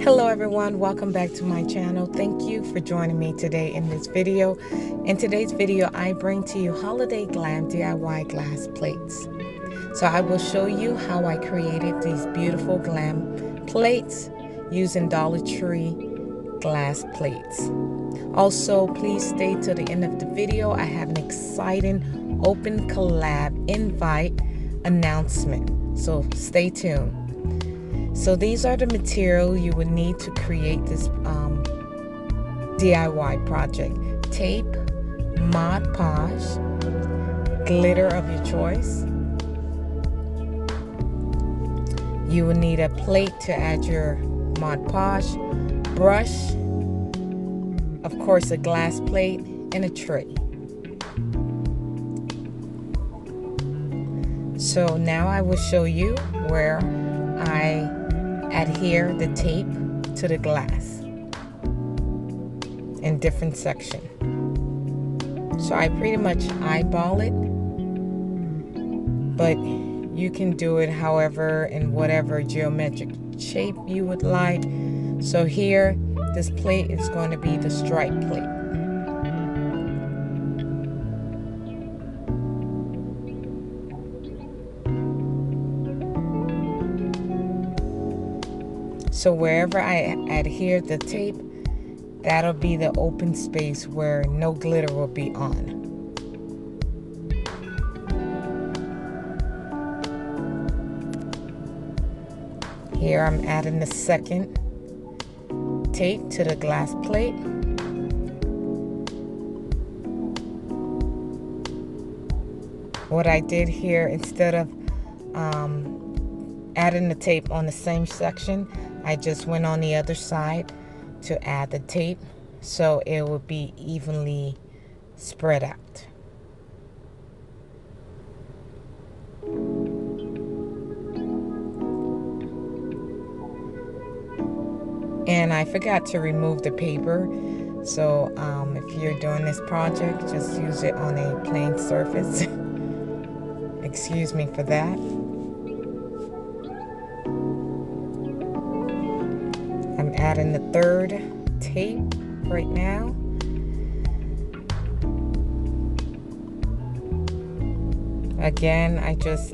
Hello everyone, welcome back to my channel. Thank you for joining me today in this video. In today's video, I bring to you holiday glam DIY glass plates. So I will show you how I created these beautiful glam plates using Dollar Tree glass plates. Also, please stay to the end of the video. I have an exciting open collab invite announcement, so stay tuned. So these are the material you would need to create this DIY project. Tape, Mod Podge, glitter of your choice. You will need a plate to add your Mod Podge, brush, of course a glass plate, and a tray. So now I will show you where I adhere the tape to the glass in different sections. So I pretty much eyeball it, but you can do it however in whatever geometric shape you would like. So here, this plate is going to be the stripe plate. So wherever I adhere the tape, that'll be the open space where no glitter will be on. Here I'm adding the second tape to the glass plate. What I did here, instead of adding the tape on the same section, I just went on the other side to add the tape so it will be evenly spread out. And I forgot to remove the paper, so if you're doing this project, just use it on a plain surface. Excuse me for that. I'm adding the third tape right now. Again, I just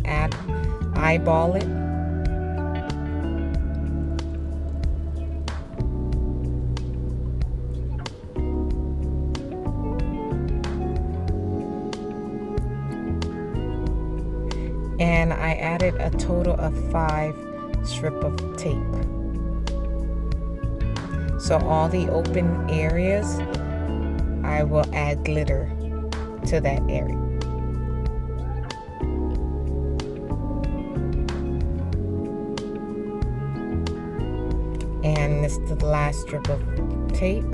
eyeball it. And I added a total of 5 strips of tape. So all the open areas, I will add glitter to that area. And this is the last strip of tape.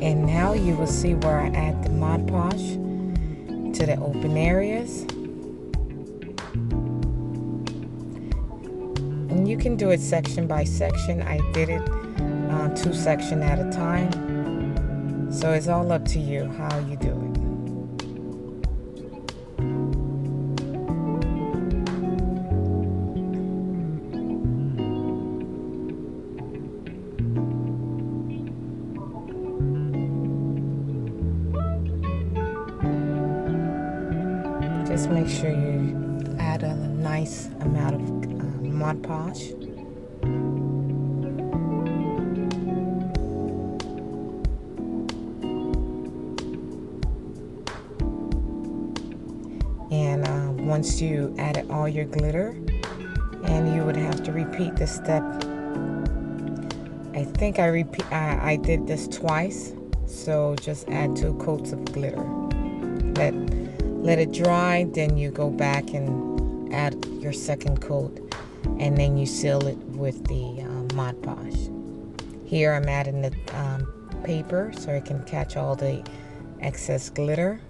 And now you will see where I add the Mod Podge to the open areas. And you can do it section by section. I did it 2 sections at a time. So it's all up to you how you do it. Just make sure you add a nice amount of Mod Podge. And once you added all your glitter, and you would have to repeat this step. I think I did this twice, so just add 2 coats of glitter. Let it dry, then you go back and add your second coat, and then you seal it with the Mod Podge. Here I'm adding the paper so it can catch all the excess glitter.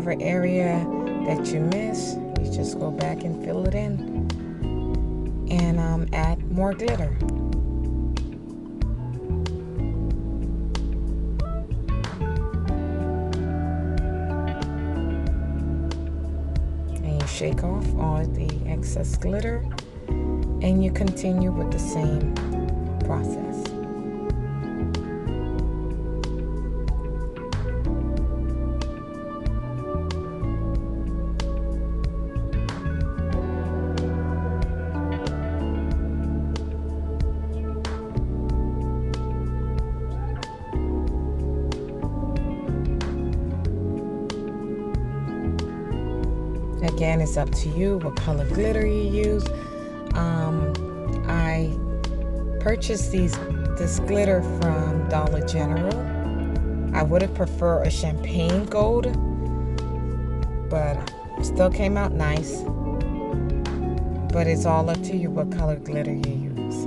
whatever area that you miss, you just go back and fill it in and add more glitter. And you shake off all the excess glitter and you continue with the same process. Again, it's up to you what color glitter you use. I purchased this glitter from Dollar General. I would have preferred a champagne gold, but still came out nice. But it's all up to you what color glitter you use.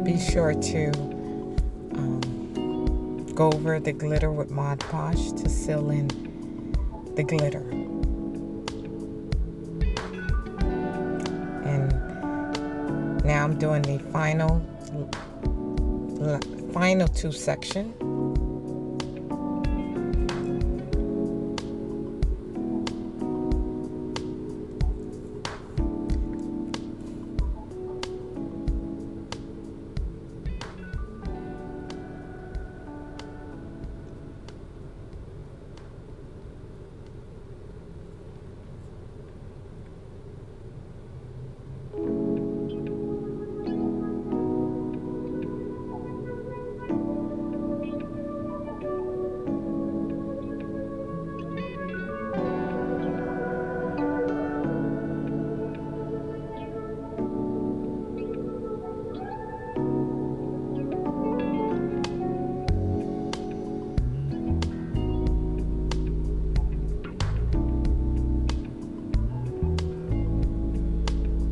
Be sure to go over the glitter with Mod Podge to seal in the glitter. And now I'm doing the final two section.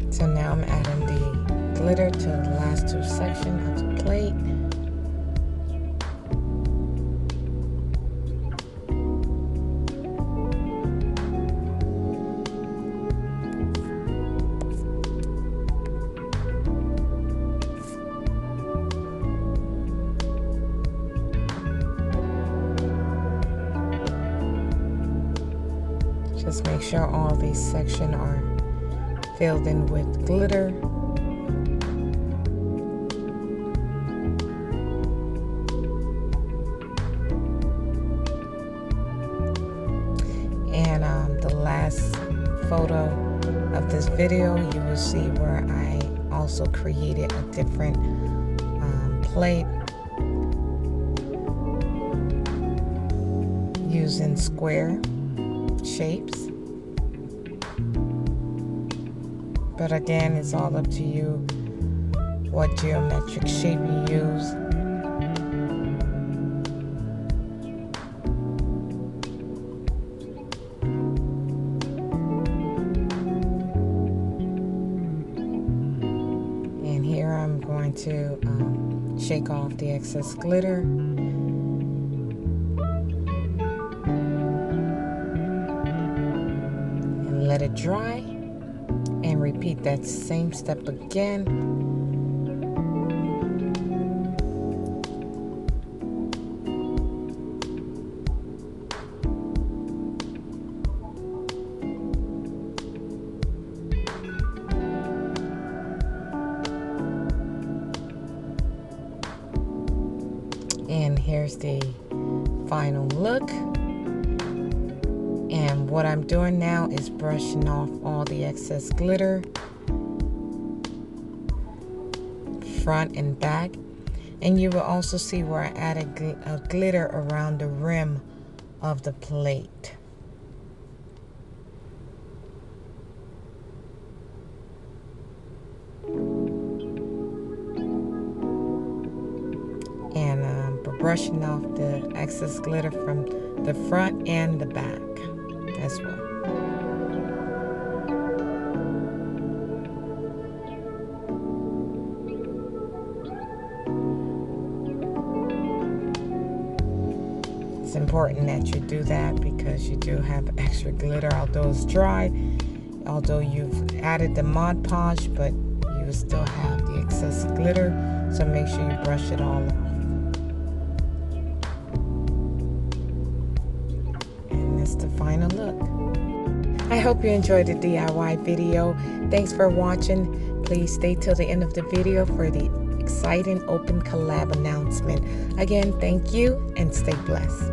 So now I'm adding the glitter to the last two sections of the plate. Just make sure all these sections are filled in with glitter. And the last photo of this video, you will see where I also created a different plate using square shapes. But again, it's all up to you what geometric shape you use. And here I'm going to shake off the excess glitter. And let it dry. And repeat that same step again. And here's the final look. And what I'm doing now is brushing off all the excess glitter front and back. And you will also see where I added a glitter around the rim of the plate. And brushing off the excess glitter from the front and the back as well. It's important that you do that because you do have extra glitter, although it's dry, although you've added the Mod Podge, but you still have the excess glitter, so make sure you brush it all off. And it's the final look. I hope you enjoyed the DIY video. Thanks for watching. Please stay till the end of the video for the exciting open collab announcement. Again, thank you and stay blessed.